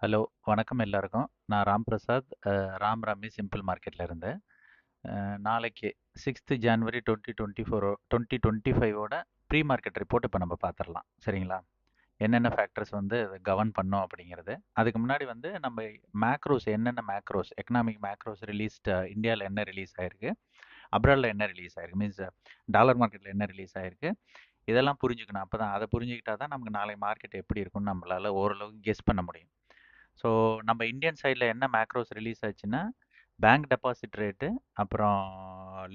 Hello, வணக்கம் எல்லாருக்கும். நான் ராம் பிரசாத், ராம் ரம்மி சிம்பிள் மார்க்கெட்ல இருந்து. நாளைக்கு 6th ஜான்வரி 2024 2025ஓட ப்ரீ மார்க்கெட் ரிப்போர்ட் இப்போ நம்ம பார்த்துடலாம். சரிங்களா? என்னென்ன ஃபேக்டர்ஸ் வந்து கவர்ன் பண்ணோம் அப்படிங்கிறது. அதுக்கு முன்னாடி வந்து நம்ம மேக்ரோஸ் என்னென்ன மேக்ரோஸ் எக்கனாமிக் மேக்ரோஸ் ரிலீஸ்ட் இந்தியாவில் என்ன ரிலீஸ் ஆயிருக்கு, அப்ராடில் என்ன ரிலீஸ் ஆயிருக்கு, மீன்ஸ் டாலர் மார்க்கெட்டில் என்ன ரிலீஸ் ஆயிருக்கு, இதெல்லாம் புரிஞ்சுக்கணும். அப்போ தான் அதை புரிஞ்சுக்கிட்டா தான் நமக்கு நாளை மார்க்கெட் எப்படி இருக்கும்னு நம்மளால ஓரளவுக்கு கெஸ் பண்ண முடியும். ஸோ நம்ம இந்தியன் சைடில் என்ன மேக்ரோஸ் ரிலீஸ் ஆச்சுன்னா பேங்க் டெபாசிட் ரேட்டு, அப்புறம்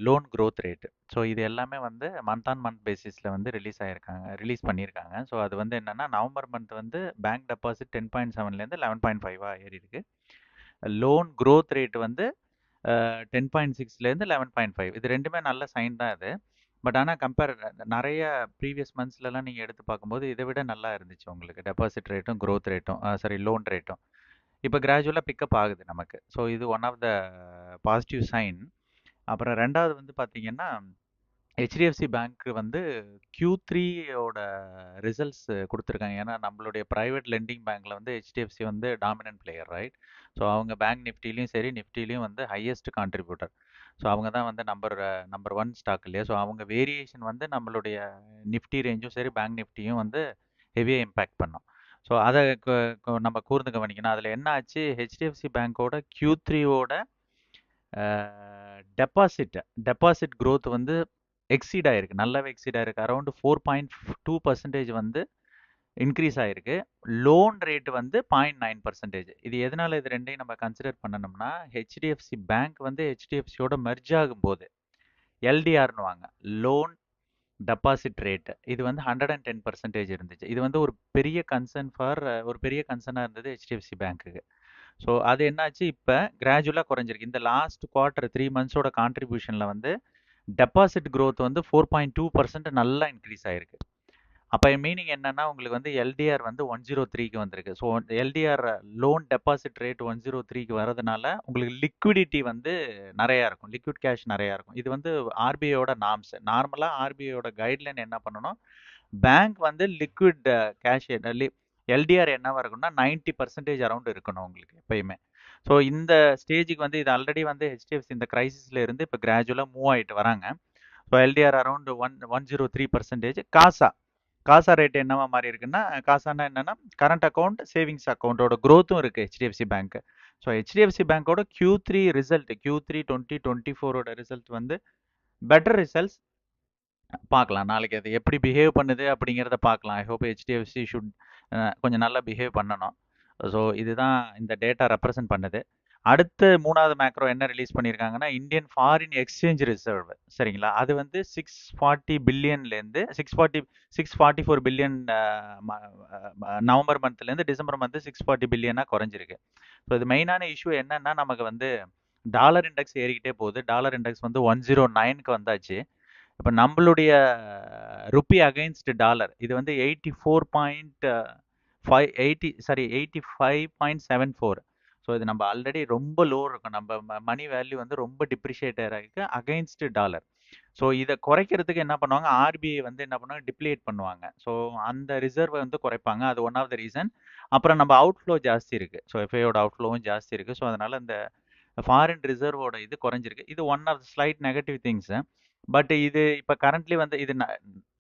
லோன் growth ரேட்டு. ஸோ இது எல்லாமே வந்து மந்த் ஆன் மந்த் பேசிஸில் வந்து ரிலீஸ் பண்ணியிருக்காங்க. ஸோ அது வந்து என்னன்னா நவம்பர் மந்த் வந்து பேங்க் டெபாசிட் 10.7லேருந்து 11.5 ஏறி இருக்கு. லோன் growth ரேட் வந்து 10.6லேருந்து 11.5. இது ரெண்டுமே நல்ல சைன் தான் இது. பட் ஆனால் நிறைய ப்ரீவியஸ் மந்த்ஸ்லலாம் நீங்கள் எடுத்து பார்க்கும்போது இதை விட நல்லா இருந்துச்சு உங்களுக்கு டெபாசிட் ரேட்டும் growth ரேட்டும், சாரி லோன் ரேட்டும். இப்போ கிராஜுவலாக பிக்கப் ஆகுது நமக்கு. ஸோ இது one of the positive sign. அப்புறம் ரெண்டாவது வந்து பார்த்தீங்கன்னா ஹெச்டிஎஃப்சி பேங்க் வந்து Q3யோட ரிசல்ட்ஸ் கொடுத்துருக்காங்க. ஏன்னா நம்மளுடைய ப்ரைவேட் லெண்டிங் பேங்க்ல வந்து ஹெச்டிஎஃப்சி வந்து டாமினன்ட் பிளேயர், ரைட்? ஸோ அவங்க பேங்க் நிஃப்டிலையும் சரி நிஃப்டிலையும் வந்து ஹையஸ்ட் கான்ட்ரிபியூட்டர். ஸோ அவங்க தான் வந்து நம்பர் ஒன் ஸ்டாக் இல்லையா? ஸோ அவங்க வேரியேஷன் வந்து நம்மளுடைய நிஃப்டி ரேஞ்சும் சரி பேங்க் நிஃப்டியும் வந்து ஹெவியாக இம்பேக்ட் பண்ணும். ஸோ அதை நம்ம கூர்ந்து கவனிக்கணும். அதில் என்ன ஆச்சு, ஹெச்டிஎஃப்சி பேங்க்கோட Q3யோட டெபாசிட் டெபாசிட் growth வந்து எக்ஸீட் ஆயிருக்கு, நல்லாவே எக்ஸீட் ஆயிருக்கு. அரௌண்ட் 4.2% வந்து இன்க்ரீஸ் ஆயிருக்கு. லோன் ரேட் வந்து 0.9%. இது எதனால இது ரெண்டையும் நம்ம கன்சிடர் பண்ணணும்னா ஹெச்டிஎஃப்சி பேங்க் வந்து ஹெச்டிஎஃப்சியோட மெர்ஜ் ஆகும்போது எல்டிஆர்னு வாங்க, லோன் டெபாசிட் ரேட், இது வந்து 110% இருந்துச்சு. இது வந்து ஒரு பெரிய கன்சர்னாக இருந்தது ஹெச்டிஎஃப்சி பேங்க்குக்கு. ஸோ அது என்னாச்சு, இப்போ கிராஜுவலாக குறைஞ்சிருக்கு. இந்த லாஸ்ட் குவார்ட்டர் 3 மந்த்ஸோட கான்ட்ரிபியூஷனில் வந்து டெபாசிட் growth வந்து 4.2% நல்லா இன்க்ரீஸ் ஆயிருக்கு. அப்போ மீனிங் என்னன்னா உங்களுக்கு வந்து எல்டிஆர் வந்து 103க்கு வந்திருக்கு. So LDR loan deposit rate 103க்கு வரதுனால உங்களுக்கு லிக்விடிட்டி வந்து நிறையா இருக்கும், லிக்விட் கேஷ் நிறையா இருக்கும். இது வந்து ஆர்பிஐயோட நார்ம்ஸ். நார்மலாக ஆர்பிஐயோட கைட்லைன் என்ன பண்ணணும், பேங்க் வந்து லிக்விட் கேஷ் எல்டிஆர் என்னவா இருக்கும்னா 90% அரௌண்ட் இருக்கணும் உங்களுக்கு எப்பயுமே. ஸோ இந்த ஸ்டேஜுக்கு வந்து இது ஆல்ரெடி வந்து ஹெச்டிஎஃப்சி இந்த கிரைசிஸ்ல இருந்து இப்போ கிராஜுவலாக மூவ் ஆயிட்டு வராங்க. So LDR around 103%. CASA rate என்னவா மாறி இருக்குன்னா, காசானா என்னன்னா கரண்ட் அக்கௌண்ட் சேவிங்ஸ் அக்கௌண்ட்டோட growthம் இருக்கு ஹெச்டிஎஃப்சி பேங்க். ஸோ ஹெச்டிஎஃப்சி பேங்கோட Q3 ரிசல்ட், Q3 2024ஓட ரிசல்ட் வந்து பெட்டர் ரிசல்ட்ஸ் பார்க்கலாம். நாளைக்கு அது எப்படி பிஹேவ் பண்ணுது அப்படிங்கிறத பார்க்கலாம். ஐ ஹோப் ஹெச்டிஎஃப்சி ஷுட் கொஞ்சம் நல்லா பிஹேவ் பண்ணணும். ஸோ இதுதான் இந்த டேட்டா ரெப்ரசன்ட் பண்ணுது. அடுத்து மூணாவது மேக்ரோ என்ன ரிலீஸ் பண்ணியிருக்காங்கன்னா இந்தியன் ஃபாரின் எக்ஸ்சேஞ்ச் ரிசர்வ். சரிங்களா? அது வந்து 640 பில்லியன்லேருந்து 644 பில்லியன் நவம்பர் மந்த்லேருந்து டிசம்பர் மந்த் 640 பில்லியனாக குறைஞ்சிருக்கு. ஸோ இது மெயினான இஷ்யூ என்னன்னா நமக்கு வந்து டாலர் இண்டெக்ஸ் ஏறிக்கிட்டே போகுது. டாலர் இண்டெக்ஸ் வந்து 109க்கு வந்தாச்சு. இப்போ நம்மளுடைய ருப்பி அகைன்ஸ்ட் டாலர் இது வந்து 85.74. ஸோ இது நம்ம ஆல்ரெடி ரொம்ப லோ இருக்கும். நம்ம மணி வேல்யூ வந்து ரொம்ப டிப்ரிஷியேட் ஆகிருக்கு அகைன்ஸ்ட் டாலர். ஸோ இதை குறைக்கிறதுக்கு என்ன பண்ணுவாங்க, ஆர்பிஐ வந்து என்ன பண்ணுவாங்க, டிப்ளேட் பண்ணுவாங்க. ஸோ அந்த ரிசர்வை வந்து குறைப்பாங்க. அது ஒன் ஆஃப் த ரீசன். அப்புறம் நம்ம அவுட்ஃப்ளோ ஜாஸ்தி இருக்குது. ஸோ எஃப்ஐயோட அவுட்ஃப்ளோவும் ஜாஸ்தி இருக்குது. ஸோ அதனால் இந்த ஃபாரின் ரிசர்வோட இது குறைஞ்சிருக்கு. இது one of the slight negative things. But இது இப்போ கரண்ட்லி வந்து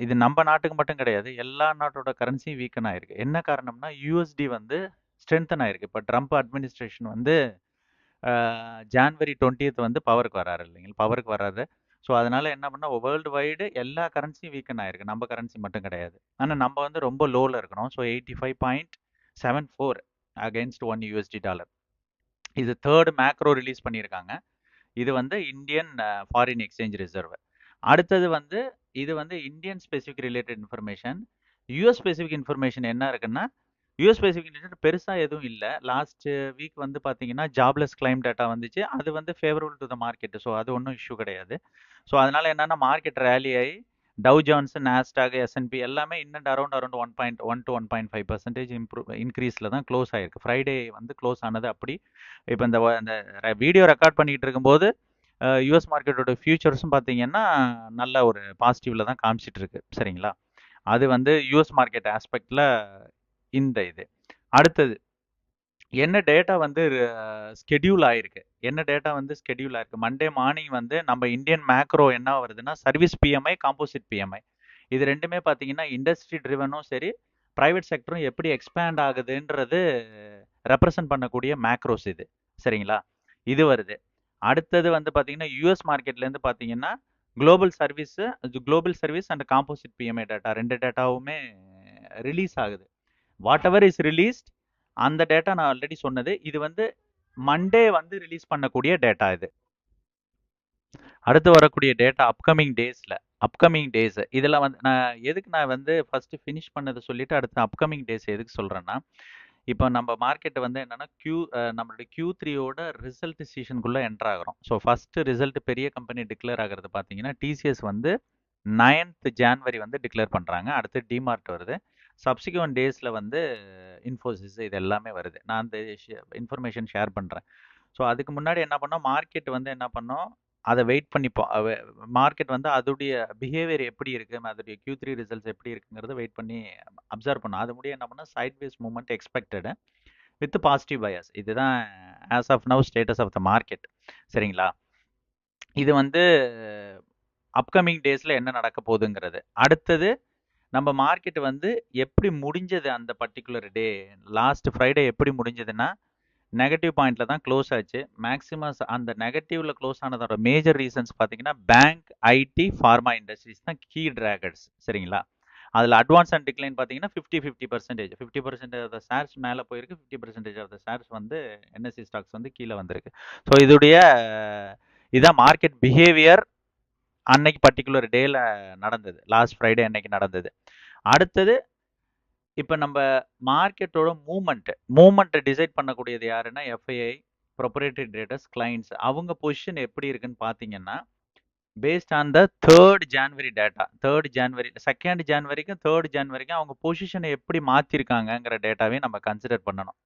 இது நம்ம நாட்டுக்கு மட்டும் கிடையாது, எல்லா நாட்டோட கரன்சியும் வீக்கன் ஆயிருக்கு. என்ன காரணம்னா யூஎஸ்டி வந்து ஸ்ட்ரென்தன் ஆயிருக்கு. இப்போ ட்ரம்ப் அட்மினிஸ்ட்ரேஷன் வந்து ஜான்வரி 20th வந்து பவருக்கு வராரு இல்லைங்களா, பவருக்கு வராரு. ஸோ அதனால என்ன பண்ணால் வேர்ல்டு வைடு எல்லா கரன்சியும் வீக்கன் ஆயிருக்கு, நம்ம கரன்சி மட்டும் கிடையாது. ஆனால் நம்ம வந்து ரொம்ப லோவில் இருக்கிறோம். So 85.74 against 1 USD dollar. இது தேர்ட் மேக்ரோ ரிலீஸ் பண்ணியிருக்காங்க. இது வந்து இந்தியன் ஃபாரின் எக்ஸ்சேஞ்ச் ரிசர்வ். அடுத்தது வந்து இது வந்து Indian specific related information. US specific information என்ன இருக்குன்னா, யூஎஸ் ஸ்பெசிஃபிக் ரிலேட்டட் பெருசாக எதுவும் இல்லை. லாஸ்ட் வீக் வந்து பார்த்தீங்கன்னா ஜாப்லெஸ் கிளைம் டேட்டா வந்துச்சு. அது வந்து favourable to the market. So அது ஒன்றும் இஷ்யூ கிடையாது. ஸோ அதனால என்னன்னா மார்க்கெட் ரேலி ஆகி டவ் ஜான்ஸ், நாஸ்டாக், எஸ்என்பி எல்லாமே இன்னும் அரௌண்ட் 1.1 to 1.5% இன்க்ரீஸில் தான் க்ளோஸ் ஆயிருக்கு. ஃப்ரைடே வந்து க்ளோஸ் ஆனது அப்படி. இப்போ இந்த வீடியோ ரெக்கார்ட் பண்ணிக்கிட்டு இருக்கும்போது யூஎஸ் மார்க்கெட்டோட ஃபியூச்சர்ஸும் பார்த்தீங்கன்னா நல்ல ஒரு பாசிட்டிவில் தான் காமிச்சிட்டு இருக்கு. சரிங்களா? அது வந்து யூஎஸ் மார்க்கெட் ஆஸ்பெக்டில் இந்த இது. அடுத்தது என்ன டேட்டா வந்து ஸ்கெடியூல் ஆயிருக்கு. என்ன டேட்டா வந்து ஸ்கெடியூல் ஆயிருக்கு. மண்டே மார்னிங் வந்து நம்ம இந்தியன் மேக்ரோ என்ன வருதுன்னா, சர்வீஸ் பிஎம்ஐ, காம்போசிட் பிஎம்ஐ. இது 2மே பார்த்தீங்கன்னா, இண்டஸ்ட்ரி ட்ரிவனும் சரி, பிரைவேட் செக்டரும் எப்படி எக்ஸ்பேண்ட் ஆகுதுன்றது ரெப்ரசன்ட் பண்ணக்கூடிய மேக்ரோஸ் இது. சரிங்களா? இது வருது. அடுத்தது வந்து பார்த்தீங்கன்னா, யுஎஸ் மார்க்கெட்லேருந்து பார்த்தீங்கன்னா, global service and composite PMI data 2 டேட்டாவுமே ரிலீஸ் ஆகுது. வாட் எவர் இஸ் ரிலீஸ்ட், அந்த டேட்டா நான் ஆல்ரெடி சொன்னது. இது வந்து மண்டே வந்து ரிலீஸ் பண்ணக்கூடிய டேட்டா இது. அடுத்து வரக்கூடிய டேட்டா அப்கமிங் டேஸ் இதில் வந்து நான் வந்து ஃபர்ஸ்ட் ஃபினிஷ் பண்ணதை சொல்லிட்டு அடுத்து அப்கமிங் டேஸ் எதுக்கு சொல்றேன்னா, இப்போ நம்ம மார்க்கெட் வந்து என்னன்னா நம்மளுடைய Q3யோட ரிசல்ட் சீசனுக்குள்ள என்டர் ஆகிறோம். ஸோ ஃபர்ஸ்ட் ரிசல்ட் பெரிய கம்பெனி டிக்ளேர் ஆகிறது பார்த்தீங்கன்னா, டிசிஎஸ் வந்து 9th ஜான்வரி வந்து டிக்ளேர் பண்றாங்க. அடுத்து டிமார்ட் வருது. சப்சிக்வெண்ட் டேஸ்ல வந்து இன்ஃபோசிஸ் இது எல்லாமே வருது. நான் அந்த இன்ஃபர்மேஷன் ஷேர் பண்றேன். ஸோ அதுக்கு முன்னாடி என்ன பண்ணோம், மார்க்கெட் வந்து என்ன பண்ணோம், அதை வெயிட் பண்ணிப்போம். மார்க்கெட் வந்து அதோடைய பிஹேவியர் எப்படி இருக்கு, அதோடைய Q3 ரிசல்ட்ஸ் எப்படி இருக்குங்கிறத வெயிட் பண்ணி அப்சர்வ் பண்ணோம். அது முடிய என்ன பண்ணோம், sideways movement expected with positive bias. இதுதான் as of now status of the market. சரிங்களா? இது வந்து அப்கமிங் டேஸ்ல என்ன நடக்க போகுதுங்கிறது. அடுத்தது நம்ம மார்க்கெட் வந்து எப்படி முடிஞ்சது அந்த பர்டிகுலர் டே, லாஸ்ட் ஃப்ரைடே எப்படி முடிஞ்சதுன்னா, நெகட்டிவ் பாயிண்ட்ல தான் க்ளோஸ் ஆச்சு. மேக்ஸிமம் அந்த நெகட்டிவ்ல க்ளோஸ் ஆனதோட மேஜர் ரீசன்ஸ் பார்த்தீங்கன்னா, பேங்க், ஐடி, ஃபார்மா இண்டஸ்ட்ரீஸ் தான் கீ டிராகர்ஸ். சரிங்களா? அதில் அட்வான்ஸ் அண்ட் டிக்ளைன் பார்த்தீங்கன்னா 50% 50% ஆஃப் த ஷேர்ஸ் மேலே போயிருக்கு, 50% ஆஃப் த ஷேர்ஸ் வந்து என்எஸ்சி ஸ்டாக்ஸ் வந்து கீழே வந்திருக்கு. ஸோ இதோடைய இதான் மார்க்கெட் பிஹேவியர் அன்னைக்கு பர்டிகுலர் டேல நடந்தது. லாஸ்ட் ஃப்ரைடே அன்னைக்கு நடந்தது. அடுத்தது இப்போ நம்ம மார்க்கெட்டோட மூவ்மெண்ட் டிசைட் பண்ணக்கூடியது யாருன்னா, எஃப்ஐஐ, ப்ரொப்ரேட்டரி ட்ரேடர்ஸ், கிளைண்ட்ஸ். அவங்க பொசிஷன் எப்படி இருக்குன்னு பார்த்தீங்கன்னா, based on the 3rd January data. 3rd January 2nd ஜான்வரிக்கும் 3rd ஜான்வரிக்கும் அவங்க பொசிஷனை எப்படி மாற்றிருக்காங்கங்கிற டேட்டாவே நம்ம கன்சிடர் பண்ணணும்.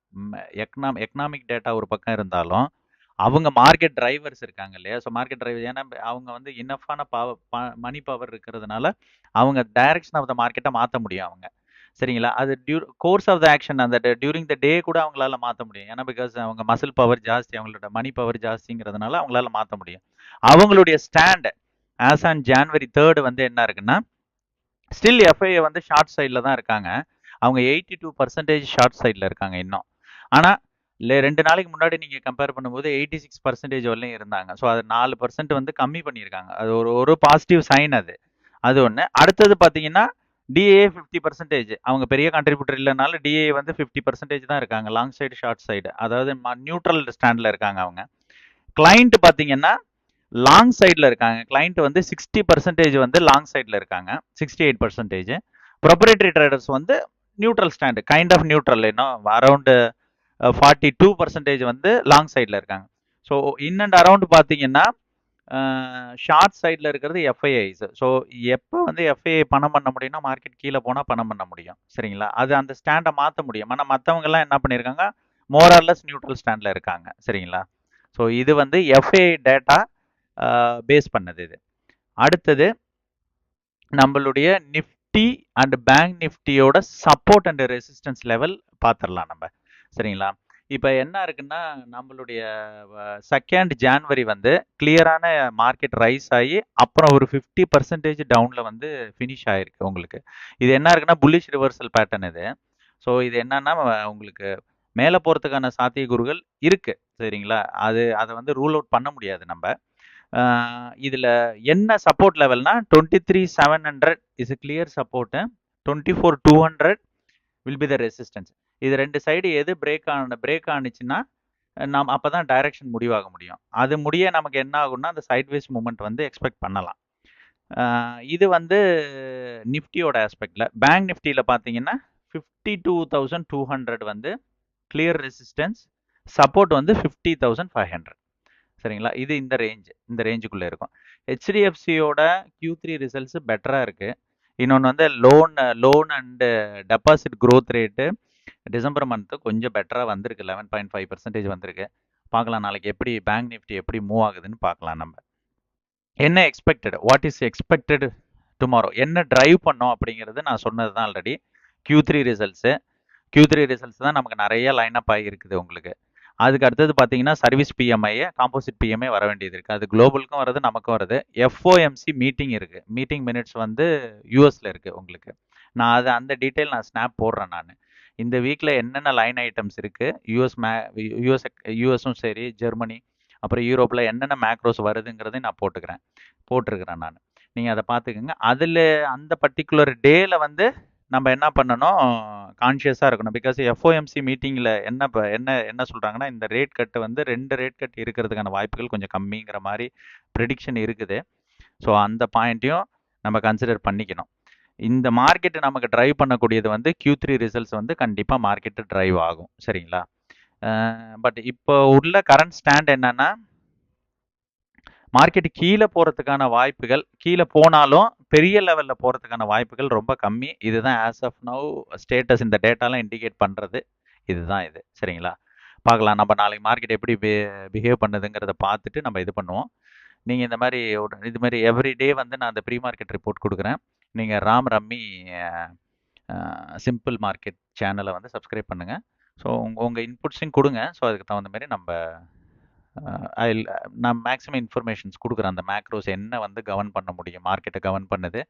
எக்கனாமிக் டேட்டா ஒரு பக்கம் இருந்தாலும், அவங்க மார்க்கெட் டிரைவர்ஸ் இருக்காங்க இல்லையா? ஸோ மார்க்கெட் டிரைவர் ஏன்னா அவங்க வந்து இன்னஃபான மணி பவர் இருக்கிறதுனால, அவங்க டைரக்ஷன் ஆஃப் த மார்க்கெட்டை மாற்ற முடியும் அவங்க. சரிங்களா? அது கோர்ஸ் ஆஃப் த ஆக்ஷன் அந்த டியூரிங் த டே கூட அவங்களால மாற்ற முடியும். ஏன்னா பிகாஸ் அவங்க மசில் பவர் ஜாஸ்தி, அவங்களோட மணி பவர் ஜாஸ்திங்கிறதுனால அவங்களால மாற்ற முடியும். அவங்களுடைய stand as on January 3rd வந்து என்ன இருக்குன்னா, ஸ்டில் எஃப்ஐஏ வந்து ஷார்ட் சைடில் தான் இருக்காங்க. அவங்க 82% ஷார்ட் சைடில் இருக்காங்க இன்னும். ஆனால் 2 நாளைக்கு முன்னாடி நீங்கள் கம்பேர் பண்ணும்போது 86% வரலையும் இருந்தாங்க. ஸோ அது 4% வந்து கம்மி பண்ணியிருக்காங்க. அது ஒரு ஒரு பாசிட்டிவ் சைன் அது. அது ஒன்று. அடுத்தது பார்த்தீங்கன்னா, டிஏ 50%. அவங்க பெரிய கான்ட்ரிபியூட்டர் இல்லைனாலும் டிஏ வந்து 50% தான் இருக்காங்க. Long side, short side. அதாவது நியூட்ரல் ஸ்டாண்டில் இருக்காங்க அவங்க. கிளைண்ட் பார்த்தீங்கன்னா, லாங் சைடில் இருக்காங்க. கிளைண்ட் வந்து 60% வந்து லாங் சைடில் இருக்காங்க. 68%. ப்ரொப்ரேட்டரி ட்ரேடர்ஸ் வந்து neutral stand, kind of neutral, இன்னும் அரௌண்டு 42% வந்து லாங் சைடில் இருக்காங்க. ஸோ இன் அண்ட் அரௌண்ட் பார்த்தீங்கன்னா, ஷார்ட் சைடில் இருக்கிறது எஃப்ஐஐஸ். ஸோ எப்போ வந்து எஃப்ஐஐ பணம் பண்ண முடியும்னா, மார்க்கெட் கீழே போனால் பணம் பண்ண முடியும். சரிங்களா? அது அந்த ஸ்டாண்டை மாற்ற முடியும். ஆனால் மற்றவங்கெல்லாம் என்ன பண்ணியிருக்காங்க, மோரார்லெஸ் நியூட்ரல் ஸ்டாண்டில் இருக்காங்க. சரிங்களா? ஸோ இது வந்து எஃப்ஐஐ டேட்டா பேஸ் பண்ணது இது. அடுத்தது நம்மளுடைய நிஃப்டி அண்ட் பேங்க் நிஃப்டியோட சப்போர்ட் அண்ட் ரெசிஸ்டன்ஸ் லெவல் பார்த்துடலாம் நம்ம. சரிங்களா? இப்போ என்ன இருக்குன்னா, நம்மளுடைய 2nd ஜான்வரி வந்து கிளியரான மார்க்கெட் ரைஸ் ஆகி அப்புறம் ஒரு 50% டவுனில் வந்து ஃபினிஷ் ஆயிருக்கு உங்களுக்கு. இது என்ன இருக்குன்னா, புல்லிஷ் ரிவர்சல் பேட்டர்ன் இது. ஸோ இது என்னன்னா, உங்களுக்கு மேலே போகிறதுக்கான சாத்தியக்கூறுகள் இருக்கு. சரிங்களா? அதை வந்து ரூல் அவுட் பண்ண முடியாது நம்ம. இதில் என்ன சப்போர்ட் லெவல்னா, 23,700 is clear support, 24,200 will be the resistance. இது 2 சைடு எது பிரேக் ஆனிச்சுன்னா, நாம் அப்போ தான் டைரக்ஷன் முடிவாக முடியும். அது முடிய நமக்கு என்ன ஆகும்னா, அந்த சைட்வேஸ் மூமெண்ட் வந்து எக்ஸ்பெக்ட் பண்ணலாம். இது வந்து நிஃப்டியோட ஆஸ்பெக்டில். பேங்க் நிஃப்டியில் பார்த்தீங்கன்னா 52,200 வந்து கிளியர் ரெசிஸ்டன்ஸ், சப்போர்ட் வந்து 50,500. சரிங்களா? இது இந்த ரேஞ்சுக்குள்ளே இருக்கும். ஹெச்டிஎஃப்சியோட Q3 ரிசல்ட்ஸ் பெட்டராக இருக்குது. இன்னொன்று வந்து loan and deposit growth rate December month கொஞ்சம் பெட்டராக வந்திருக்கு. 11.5% வந்திருக்கு. பார்க்கலாம் நாளைக்கு எப்படி பேங்க் நிஃப்டி எப்படி மூவ் ஆகுதுன்னு பார்க்கலாம் நம்ம. என்ன expected, what is expected tomorrow, என்ன டிரைவ் பண்ணோம் அப்படிங்கிறது நான் சொன்னது தான் already. Q3 results, Q3 results தான் நமக்கு நெறைய லைன் அப் ஆகியிருக்குது உங்களுக்கு. அதுக்கு அடுத்தது பார்த்தீங்கன்னா, சர்வீஸ் பிஎம்ஐ, காம்போசிட் பிஎம்ஐ வர வேண்டியது இருக்கு. அது குளோபலுக்கும் வருது, நமக்கும் வருது. எஃப்ஓஎம்சி மீட்டிங் இருக்கு. மீட்டிங் மினிட்ஸ் வந்து யுஎஸ்ல இருக்கு உங்களுக்கு. நான் அது அந்த டீட்டெயில் நான் ஸ்னாப் போடுறேன் நானு. இந்த வீக்ல என்னென்ன லைன் ஐட்டம்ஸ் இருக்கு, யுஎஸ் யுஎஸும் சரி, ஜெர்மனி, அப்புறம் யூரோப்ல என்னென்ன மேக்ரோஸ் வருதுங்கிறதையும் நான் போட்டிருக்கிறேன் நானு. நீங்க அத பார்த்துக்கங்க. அதுல அந்த பர்ட்டிகுலர் டேல வந்து நம்ம என்ன பண்ணணும், கான்ஷியஸா இருக்கணும். பிகாஸ் எஃப்ஓஎம்சி மீட்டிங்ல என்ன சொல்றாங்கன்னா, இந்த ரேட் கட் வந்து 2 ரேட் கட் இருக்கிறதுக்கான வாய்ப்புகள் கொஞ்சம் கம்மிங்கிற மாரி ப்ரெடிக்ஷன் இருக்குது. ஸோ அந்த பாயிண்ட்டையும் நம்ம கன்சிடர் பண்ணிக்கணும். இந்த மார்க்கெட் நமக்கு டிரைவ் பண்ணக்கூடியது வந்து Q3 ரிசல்ட்ஸ் வந்து கண்டிப்பா மார்க்கெட் டிரைவ் ஆகும். சரிங்களா? பட் இப்போ உள்ள கரண்ட் ஸ்டாண்ட் என்னன்னா, மார்க்கெட் கீழ போறதுக்கான வாய்ப்புகள், கீழ போனாலும் பெரிய லெவல்ல போறதுக்கான வாய்ப்புகள் ரொம்ப கம்மி. இதுதான் ஆஸ் ஆஃப் நவ் ஸ்டேட்டஸ். இந்த டேட்டாலாம் இண்டிகேட் பண்றது இதுதான் இது. சரிங்களா? பார்க்கலாம். நம்ம நாளைக்கு மார்க்கெட் எப்படி பிஹேவ் பண்ணுதுங்கிறத பார்த்துட்டு நம்ம இது பண்ணுவோம். நீங்க இந்த மாரி இது மாரி எவ்ரி டே வந்து நான் அந்த ப்ரீ மார்க்கெட் ரிப்போர்ட் குடுக்குறேன். நீங்க ராம் ரம்மி சிம்பிள் மார்க்கெட் சேனல வந்து சப்ஸ்கிரைப் பண்ணுங்க. ஸோ உங்க உங்க இன்புட்ஸையும் குடுங்க. ஸோ அதுக்கு தகுந்த மாரி நம்ப நான் மேக்ஸிமம் இன்ஃபர்மேஷன்ஸ் குடுக்குறேன். அந்த மேக்ரோஸ் என்ன வந்து கவர்ன் பண்ண முடியும், மார்க்கெட்ட கவர்ன் பண்ணுது.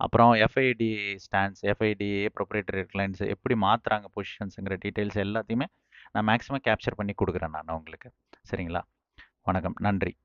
அப்புறம் FID stands, FIDA, proprietary clients எப்படி மாத்துறாங்க பொசிஷன்ஸ்ங்கிற டீட்டெயில்ஸ் எல்லாத்தையுமே நான் மேக்ஸிமம் கேப்சர் பண்ணி குடுக்குறேன் நான் உங்களுக்கு. சரிங்களா? வணக்கம். நன்றி.